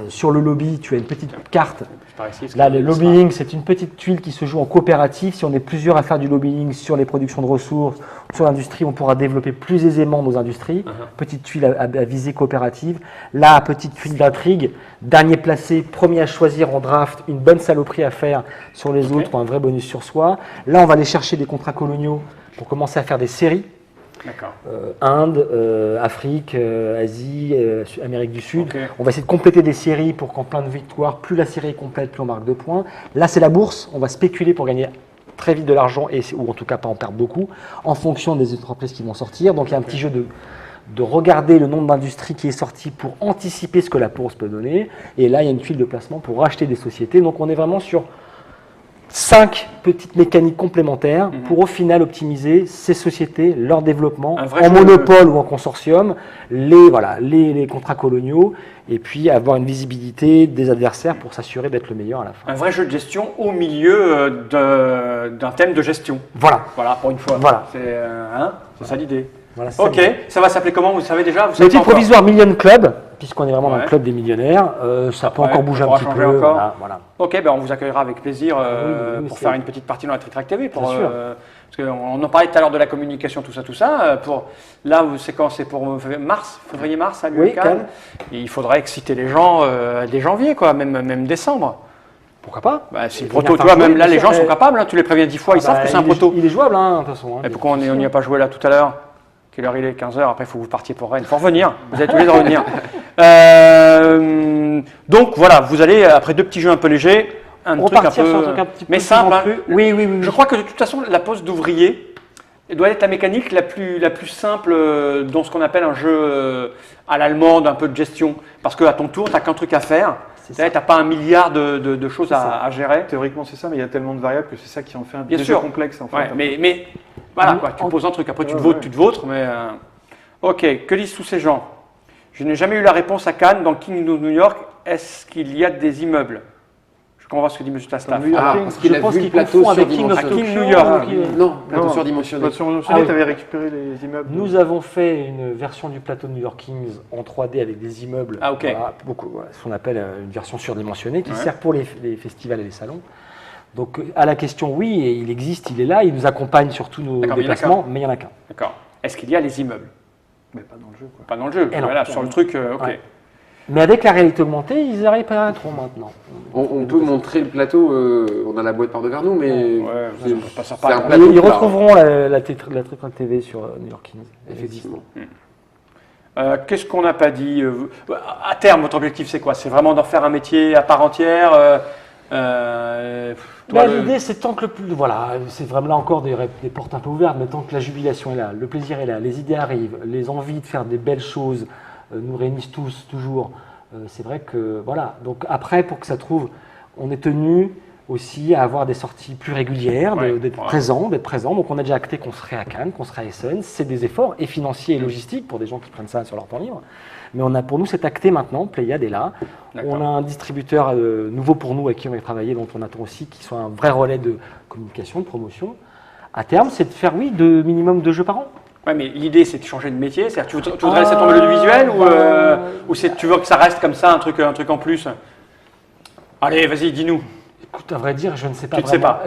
sur le lobby, tu as une petite carte. Par ici, Là, le lobbying, c'est une petite tuile qui se joue en coopérative. Si on est plusieurs à faire du lobbying sur les productions de ressources, sur l'industrie, on pourra développer plus aisément nos industries. Petite tuile à visée coopérative. Là, petite tuile d'intrigue. Dernier placé, premier à choisir en draft, une bonne saloperie à faire sur les autres pour un vrai bonus sur soi. Là, on va aller chercher des contrats coloniaux pour commencer à faire des séries. D'accord. Inde, Afrique, Asie, Amérique du Sud. Ok. On va essayer de compléter des séries pour qu'en plein de victoires, plus la série est complète, plus on marque de points. Là, c'est la bourse. On va spéculer pour gagner très vite de l'argent, ou en tout cas pas en perdre beaucoup, en fonction des entreprises qui vont sortir. Donc il y a un petit jeu de regarder le nombre d'industries qui est sorti pour anticiper ce que la bourse peut donner. Et là, il y a une tuile de placement pour racheter des sociétés. Donc on est vraiment sur 5 petites mécaniques complémentaires pour au final optimiser ces sociétés, leur développement, en monopole ou en consortium, les contrats coloniaux, et puis avoir une visibilité des adversaires pour s'assurer d'être le meilleur à la fin. Un vrai jeu de gestion au milieu d'un thème de gestion. Voilà. Voilà, pour une fois. Voilà. C'est ça l'idée. Voilà, c'est Ok, ça. ça va s'appeler comment? Vous savez déjà? Vous Le savez titre pas encore provisoire Million Club, puisqu'on est vraiment dans Ouais. le club des millionnaires, ça peut Ouais, encore bouger ça un pourra petit changer peu. encore. Voilà. Ok, ben on vous accueillera avec plaisir Oui, pour c'est- faire une petite partie dans la Trick Track TV. Pour, Bien sûr. parce qu'on en parlait tout à l'heure de la communication, tout ça. Là, c'est quand? C'est pour février-mars à Oui, Cannes. Cannes. Et il faudrait exciter les gens dès janvier, quoi, même décembre. Pourquoi pas? Bah, c'est Et proto, venir tu vois, faire même jouer, là, bien les sûr. gens sont capables, hein, tu les préviens 10 fois, ils savent que c'est un proto. Il est jouable, hein, de toute façon. Et pourquoi on n'y a pas joué là tout à l'heure? Quelle heure il est? 15h, après il faut que vous partiez pour Rennes. Il faut revenir, vous êtes obligés de revenir. Donc voilà, vous allez, après 2 petits jeux un peu légers, un truc un Repartir peu, sur un truc un petit peu mais plus simple. hein. ventreux. Oui, oui, oui. Je crois que de toute façon, la poste d'ouvrier doit être la mécanique la plus simple dans ce qu'on appelle un jeu à l'allemande, un peu de gestion. Parce qu'à ton tour, tu n'as qu'un truc à faire. C'est Tu n'as pas un milliard de choses à gérer. Théoriquement, c'est ça, mais il y a tellement de variables que c'est ça qui en fait un Bien jeu sûr. complexe. En fait, Ouais, un peu. mais voilà, quoi, tu poses un truc, après tu te votes, tu te vôtres, mais... Ok, que disent tous ces gens? Je n'ai jamais eu la réponse à Cannes. Dans le King of New York, est-ce qu'il y a des immeubles? Je comprends ce que dit M. Tastaff. New York Ah, King, parce qu'il je a pense vu le qu'il plateau confond avec King of surdimensionné. King Tokyo. New York. Non, plateau Non, surdimensionné. Plateau surdimensionné, Ah oui. tu avais récupéré les immeubles. Nous avons fait une version du plateau de New York Kings en 3D avec des immeubles. Ah, ok. Voilà, voilà, ce qu'on appelle une version surdimensionnée qui Ouais. sert pour les festivals et les salons. Donc à la question, oui, il existe, il est là, il nous accompagne sur tous nos D'accord, mais il y en a déplacements, mais il n'y en a qu'un. D'accord. Est-ce qu'il y a les immeubles? Mais pas dans le jeu, quoi. Pas dans le jeu. Et non. Voilà, sur le truc, ok. Ouais. Mais avec la réalité augmentée, ils arrivent pas trop maintenant. On peut montrer le plateau, on a la boîte par devers nous, mais Ouais, c'est- ça sert c'est pas à un grand- plateau Ils plat. retrouveront la Trick TV sur New York Kings. Effectivement. Qu'est-ce qu'on n'a pas dit à terme, votre objectif, c'est quoi? C'est vraiment d'en faire un métier à part entière toi, L'idée, c'est tant que le plus. Voilà, c'est vraiment là encore des portes un peu ouvertes, mais tant que la jubilation est là, le plaisir est là, les idées arrivent, les envies de faire des belles choses nous réunissent tous, toujours. C'est vrai que. Voilà. Donc après, pour que ça trouve, on est tenu aussi à avoir des sorties plus régulières, Ouais, d'être ouais. présent. Donc on a déjà acté qu'on serait à Cannes, qu'on serait à Essen. C'est des efforts, et financiers et logistiques, pour des gens qui prennent ça sur leur temps libre. Mais pour nous, c'est acté maintenant. Pléiade est là. D'accord. On a un distributeur nouveau pour nous, avec qui on va travailler, dont on attend aussi qu'il soit un vrai relais de communication, de promotion. À terme, c'est de faire, oui, minimum 2 jeux par an. Ouais, mais l'idée, c'est de changer de métier. C'est-à-dire, tu voudrais laisser tomber l'audiovisuel ou tu veux que ça reste comme ça, un truc en plus? Allez, vas-y, dis-nous. Écoute, à vrai dire, je ne sais pas Tu ne sais vraiment. pas.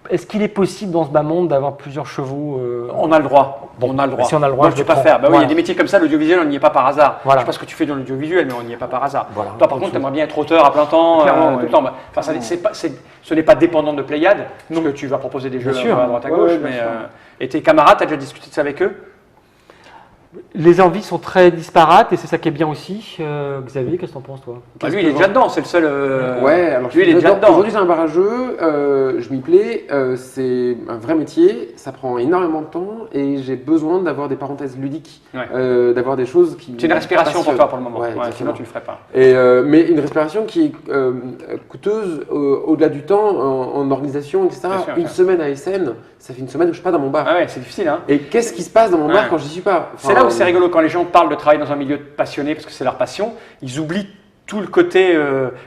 Est-ce qu'il est possible dans ce bas monde d'avoir plusieurs chevaux On a le droit. Bon, on a le droit. si on a le droit, Donc, je tu peux le pas faire. prends. Bah oui, il y a Voilà. des métiers comme ça, l'audiovisuel, on n'y est pas par hasard. Voilà. Je sais pas ce que tu fais dans l'audiovisuel, mais on n'y est pas par hasard. Voilà. Toi, par contre, tu aimerais bien être auteur à plein temps, Clairement, tout ouais. le temps. Enfin, ce n'est pas dépendant de Pléiade, parce que tu vas proposer des jeux sûr. à droite à Ouais, gauche. ouais, bien mais, sûr. et tes camarades, tu as déjà discuté de ça avec eux? Les envies sont très disparates et c'est ça qui est bien aussi. Xavier, qu'est-ce que t'en penses, toi? Bah, lui, il est déjà dedans, c'est le seul. Ouais, alors lui, il est déjà dedans. Aujourd'hui, j'ai un bar à jeu, je m'y plais, c'est un vrai métier, ça prend énormément de temps et j'ai besoin d'avoir des parenthèses ludiques, d'avoir des choses qui. C'est une respiration pour toi pour le moment, ouais, sinon tu le ferais pas. Et, mais une respiration qui est coûteuse au-delà du temps, en organisation, etc. Sûr, une semaine à SN, ça fait une semaine où je suis pas dans mon bar. Ah ouais, c'est difficile, hein. Et qu'est-ce qui se passe dans mon bar quand j'y suis pas? C'est là où c'est rigolo, quand les gens parlent de travailler dans un milieu passionné, parce que c'est leur passion, ils oublient tout le côté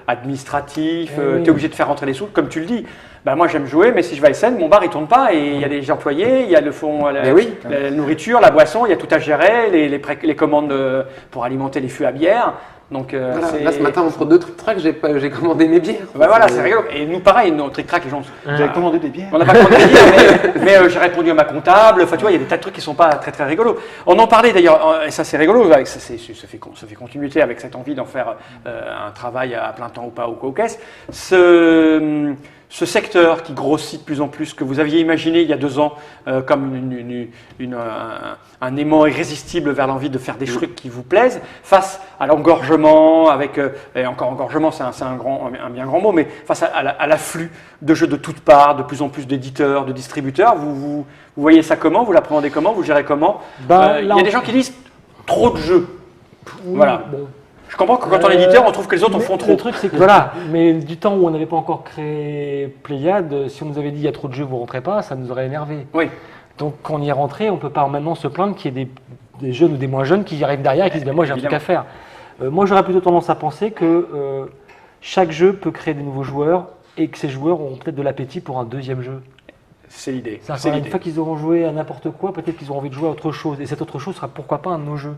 administratif, tu es obligé de faire rentrer les sous, comme tu le dis. Bah, moi j'aime jouer, mais si je vais à SN, mon bar il tourne pas et il y a des employés, il y a le fond, la nourriture, la boisson, il y a tout à gérer, les commandes pour alimenter les fûts à bière. Donc, voilà, là ce matin entre deux trucs, j'ai commandé mes bières. Bah voilà, c'est rigolo. Et nous pareil, nos trick-track, les gens. J'avais commandé des bières. On n'a pas commandé des bières, mais j'ai répondu à ma comptable. Enfin, tu vois, il y a des tas de trucs qui sont pas très très rigolos. On en parlait d'ailleurs, et ça c'est rigolo, ça fait continuité avec cette envie d'en faire un travail à plein temps ou pas au caisse. Ce secteur qui grossit de plus en plus, que vous aviez imaginé il y a 2 ans comme un aimant irrésistible vers l'envie de faire des trucs qui vous plaisent, face à l'engorgement, et encore engorgement c'est un bien grand mot, mais face à l'afflux de jeux de toutes parts, de plus en plus d'éditeurs, de distributeurs, vous voyez ça comment? Vous l'appréhendez comment? Vous gérez comment? Il y a des gens qui disent trop de jeux. Oui, voilà. Bon. Je comprends que quand on est éditeur, on trouve que les autres en font trop. Le truc, c'est que voilà, mais du temps où on n'avait pas encore créé Pléiade, si on nous avait dit il y a trop de jeux, vous rentrez pas, ça nous aurait énervé. Oui. Donc quand on y est rentré, on ne peut pas maintenant se plaindre qu'il y ait des jeunes ou des moins jeunes qui y arrivent derrière et qui disent ben moi j'ai un truc à faire. Moi j'aurais plutôt tendance à penser que chaque jeu peut créer des nouveaux joueurs et que ces joueurs auront peut-être de l'appétit pour un deuxième jeu. C'est l'idée. Une fois qu'ils auront joué à n'importe quoi, peut-être qu'ils auront envie de jouer à autre chose. Et cette autre chose sera pourquoi pas un de nos jeux.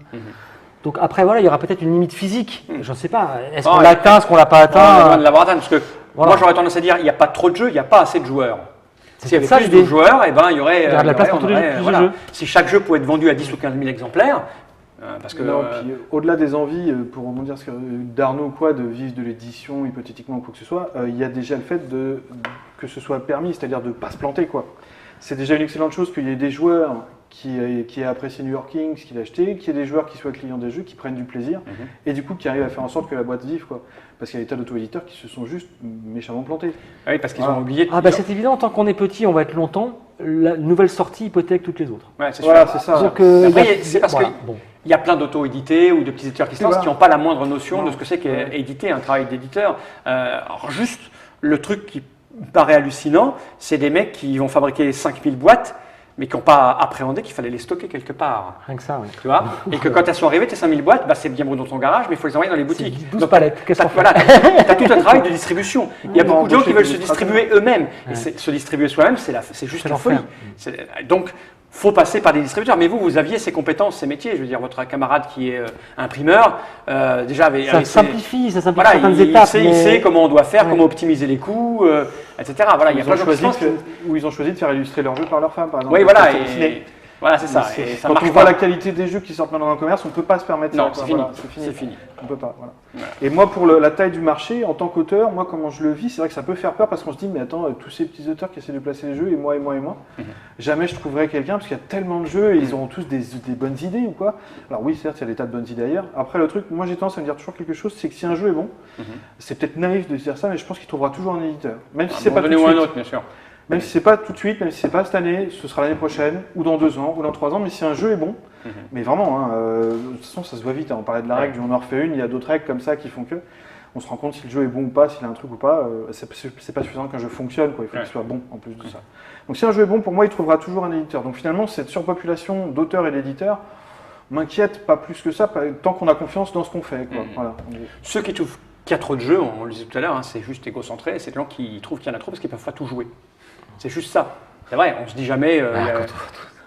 Donc après, voilà, il y aura peut-être une limite physique. Je ne sais pas. Est-ce qu'on l'a atteint, est-ce qu'on ne l'a pas atteint? On de l'avoir atteint, parce que moi j'aurais tendance à dire il n'y a pas trop de jeux, il n'y a pas assez de joueurs. S'il y avait ça, plus de joueurs, eh ben, il y aurait de la place pour tous les jeux. Si chaque jeu pouvait être vendu à 10 ou 15 000 exemplaires, parce que, non, puis au-delà des envies, pour rebondir sur d'Arnaud quoi, de vivre de l'édition, hypothétiquement ou quoi que ce soit, il y a déjà le fait que ce soit permis, c'est-à-dire de ne pas se planter, quoi. C'est déjà une excellente chose qu'il y ait des joueurs qui aient apprécié New York Kings, qu'il a acheté, qu'il y ait des joueurs qui soient clients des jeux, qui prennent du plaisir, et du coup qui arrivent à faire en sorte que la boîte vive, quoi. Parce qu'il y a des tas d'auto-éditeurs qui se sont juste méchamment plantés. Ah oui, parce qu'ils ont oublié. C'est évident, tant qu'on est petit, on va être longtemps. La nouvelle sortie hypothèque toutes les autres. Ouais, c'est voilà, c'est ça. Donc, après, c'est parce qu'il y a plein d'auto-édités ou de petits éditeurs qui se lancent qui n'ont pas la moindre notion de ce que c'est qu'éditer un travail d'éditeur. Alors juste, le truc qui paraît hallucinant, c'est des mecs qui vont fabriquer 5000 boîtes, mais qui n'ont pas appréhendé qu'il fallait les stocker quelque part. Rien que ça, oui. Tu vois. Et que quand elles sont arrivées, tes 5000 boîtes, c'est bien beau dans ton garage, mais il faut les envoyer dans les boutiques. 12 palettes, qu'est-ce qu'on fait? Voilà, tu as tout un travail de distribution. Il y a beaucoup de gens qui veulent se distribuer eux-mêmes. Et se distribuer soi-même, c'est juste la folie. Donc, il faut passer par des distributeurs. Mais vous aviez ces compétences, ces métiers. Je veux dire, votre camarade qui est imprimeur, déjà avait... Ça simplifie voilà, certaines étapes. Il sait comment on doit faire, comment optimiser les coûts, etc. Voilà, il y a plein de choses où ils ont choisi de faire illustrer leurs jeux par leur femme, par exemple. Oui, voilà. Voilà, c'est ça. Et ça quand marche on voit pas. la qualité des jeux qui sortent maintenant dans le commerce, on ne peut pas se permettre non, ça. C'est fini. Voilà, c'est fini. On peut pas. Voilà. Et moi, pour la taille du marché, en tant qu'auteur, moi, comment je le vis, c'est vrai que ça peut faire peur parce qu'on se dit, mais attends, tous ces petits auteurs qui essaient de placer les jeux, et moi, jamais je trouverai quelqu'un parce qu'il y a tellement de jeux et ils auront tous des bonnes idées ou quoi. Alors oui, certes, il y a des tas de bonnes idées ailleurs. Après, le truc, moi, j'ai tendance à me dire toujours quelque chose, c'est que si un jeu est bon, c'est peut-être naïf de se dire ça, mais je pense qu'il trouvera toujours un éditeur. Même si c'est pas tout de suite. Un autre, bien sûr. Même si c'est pas tout de suite, même si c'est pas cette année, ce sera l'année prochaine, ou dans 2 ans, ou dans 3 ans, mais si un jeu est bon, mais vraiment, de toute façon ça se voit vite, on parlait de la règle du on en refait une, il y a d'autres règles comme ça qui font que, on se rend compte si le jeu est bon ou pas, s'il a un truc ou pas, c'est pas suffisant qu'un jeu fonctionne, quoi. Il faut qu'il soit bon en plus de ça. Donc si un jeu est bon, pour moi il trouvera toujours un éditeur. Donc finalement cette surpopulation d'auteurs et d'éditeurs m'inquiète pas plus que ça, tant qu'on a confiance dans ce qu'on fait, quoi. Voilà. Ceux qui trouvent qu'il y a trop de jeux, on le disait tout à l'heure, c'est juste égocentré, c'est des gens qui trouvent qu'il y en a trop parce qu'ils ne peuvent pas tout jouer. C'est juste ça. C'est vrai, on se dit jamais.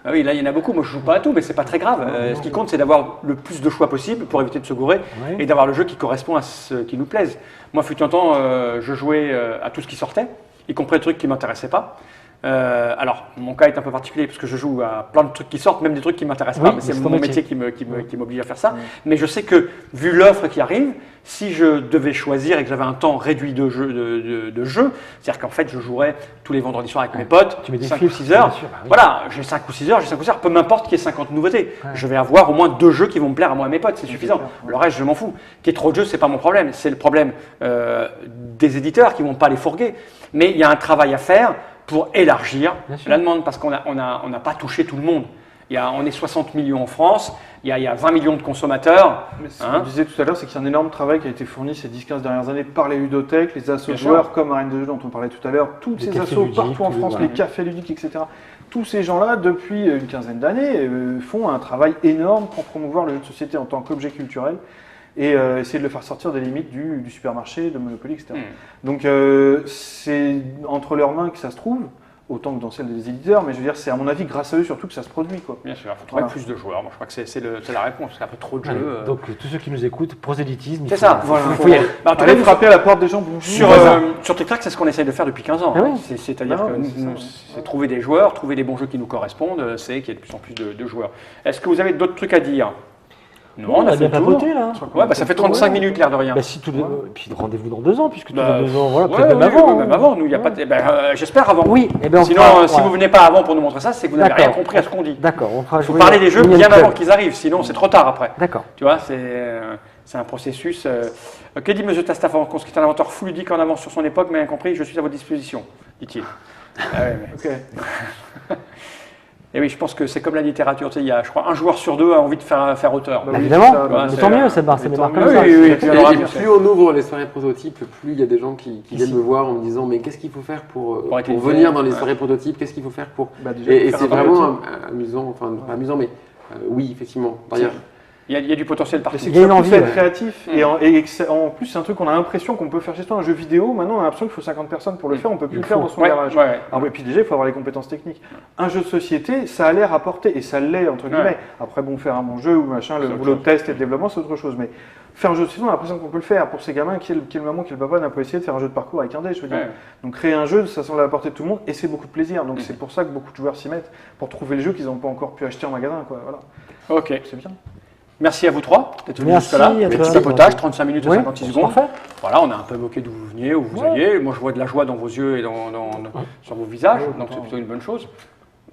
Ah oui, là il y en a beaucoup. Moi je joue pas à tout, mais c'est pas très grave. Ce qui compte, c'est d'avoir le plus de choix possible pour éviter de se gourer et d'avoir le jeu qui correspond à ce qui nous plaise. Moi, fut un temps, je jouais à tout ce qui sortait, y compris les trucs qui m'intéressaient pas. Alors, mon cas est un peu particulier parce que je joue à plein de trucs qui sortent, même des trucs qui m'intéressent pas. Mais c'est mon métier qui m'oblige à faire ça. Mais je sais que, vu l'offre qui arrive, Si je devais choisir et que j'avais un temps réduit de jeu, c'est-à-dire qu'en fait je jouerais tous les vendredis soirs avec mes potes, Tu mets des 5 ou filtres, 6 heures, bien sûr, bah oui. voilà, j'ai 5 ou 6 heures, peu m'importe qu'il y ait 50 nouveautés. Je vais avoir au moins 2 jeux qui vont me plaire à moi et mes potes, c'est suffisant. Le reste, je m'en fous. Qu'il y ait trop de jeux, c'est pas mon problème, c'est le problème des éditeurs qui vont pas les fourguer. Mais il y a un travail à faire pour élargir la demande, parce qu'on n'a pas touché tout le monde. On est 60 millions en France, il y a 20 millions de consommateurs. Mais ce qu'on disait tout à l'heure, c'est qu'il y a un énorme travail qui a été fourni ces 10-15 dernières années par les ludothèques, les assos de joueurs comme Arène de jeux dont on parlait tout à l'heure, tous ces assos partout en France, les cafés ludiques, etc. Tous ces gens-là, depuis une quinzaine d'années, font un travail énorme pour promouvoir le jeu de société en tant qu'objet culturel et essayer de le faire sortir des limites du supermarché, de Monopoly, etc. Donc c'est entre leurs mains que ça se trouve. Autant que dans celle des éditeurs, mais je veux dire, c'est à mon avis grâce à eux surtout que ça se produit, quoi. Bien sûr, il faut trouver plus de joueurs. Moi, je crois que c'est la réponse, parce qu'après trop de jeux. Donc, tous ceux qui nous écoutent, prosélytisme. C'est ça, voilà. Il faut y aller. En tout Allez cas, frapper à la porte des gens, bonjour. Sur TikTok, c'est ce qu'on essaye de faire depuis 15 ans. C'est-à-dire que c'est trouver des joueurs, trouver des bons jeux qui nous correspondent, c'est qu'il y ait de plus en plus de joueurs. Est-ce que vous avez d'autres trucs à dire? Non, on a bien papoté là. Ouais, ça fait 35 minutes, l'air de rien. Bah, si tous les... Puis rendez-vous dans 2 ans, puisque tous les 2 ans, voilà, peut-être même avant. Même avant, nous, il n'y a pas de... j'espère avant. Oui, et ben sinon, si vous venez pas avant pour nous montrer ça, c'est que vous n'avez rien compris à ce qu'on dit. D'accord, on fera jouer. Il faut parler des jeux bien avant qu'ils arrivent, sinon c'est trop tard après. D'accord. Tu vois, c'est un processus. Que dit M. Tastaf en ce qui est un inventeur full ludique en avance sur son époque, mais incompris, je suis à votre disposition, dit-il. Ok. Et oui, je pense que c'est comme la littérature. Tu sais, il y a, je crois, un joueur sur 2 a envie de faire auteur. Évidemment, mais tant mieux, ça marche comme ça. Et plus on ouvre les soirées prototypes, plus il y a des gens qui viennent me voir en me disant mais qu'est-ce qu'il faut faire pour venir dans les soirées prototypes, qu'est-ce qu'il faut faire pour... Et c'est vraiment amusant, enfin pas amusant, mais oui, effectivement. Il y a du potentiel partout. Il y a une envie d'être créatif. Et en plus, c'est un truc qu'on a l'impression qu'on peut faire chez soi. Un jeu vidéo, maintenant, on a l'impression qu'il faut 50 personnes pour le faire. On ne peut plus le faire dans son garage. Et puis déjà, il faut avoir les compétences techniques. Un jeu de société, ça a l'air à porter, et ça l'est, entre guillemets. Après, bon, faire un bon jeu ou machin, le boulot de test et de développement, c'est autre chose. Mais faire un jeu de société, on a l'impression qu'on peut le faire. Pour ces gamins, qui est le maman, qui est le papa, n'a pas essayé de faire un jeu de parcours avec un dé, je veux dire. Donc créer un jeu, ça semble à la portée de tout le monde, et c'est beaucoup de plaisir. Donc c'est pour ça que beaucoup de joueurs s'y mettent, pour trouver le jeu qu'ils n'ont pas encore pu acheter en magasin, quoi. Voilà. Ok. C'est bien. Merci à vous trois d'être venus jusque-là. Petit papotage, 35 minutes et 56 secondes. Voilà, on a un peu moqué d'où vous veniez, où vous alliez. Moi, je vois de la joie dans vos yeux et sur vos visages, donc c'est plutôt une bonne chose.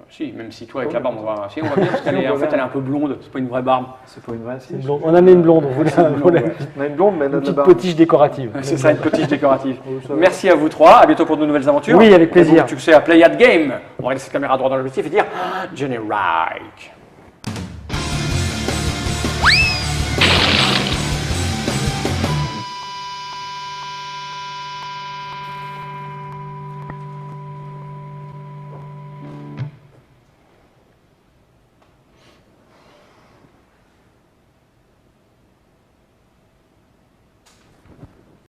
Si, même si toi, avec la barbe, on va bien, parce qu'elle est, en fait, elle est un peu blonde. C'est pas une vraie barbe. C'est pas une vraie. On a mis une blonde. On a une blonde, mais une petite potiche décorative. C'est ça, une potiche décorative. Merci à vous trois. À bientôt pour de nouvelles aventures. Oui, avec plaisir. Tu sais, à Play at Game. On va regarder cette caméra droit dans l'objectif et dire Johnny Reich.